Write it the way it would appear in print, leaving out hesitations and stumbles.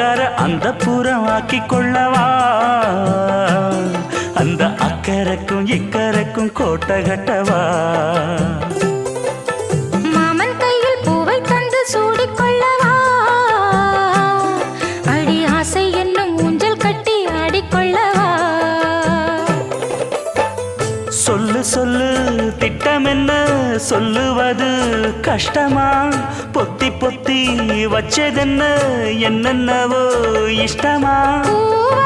அலங்கார அந்த புறம் ஆக்கி கொள்ளவா அந்த அக்கறைக்கும் இக்கரைக்கும் கோட்டை கட்டவா மாமன் கையில் பூவை தந்து சூடிக்கொள்ளவா அடி ஆசை என்னும் ஊஞ்சல் கட்டி ஆடிக்கொள்ளவா சொல்லு சொல்லு திட்டம் என்ன சொல்லுவது கஷ்டமா பொத்தி பொத்தி வச்சதென்ன என்னென்னவோ இஷ்டமா பூவா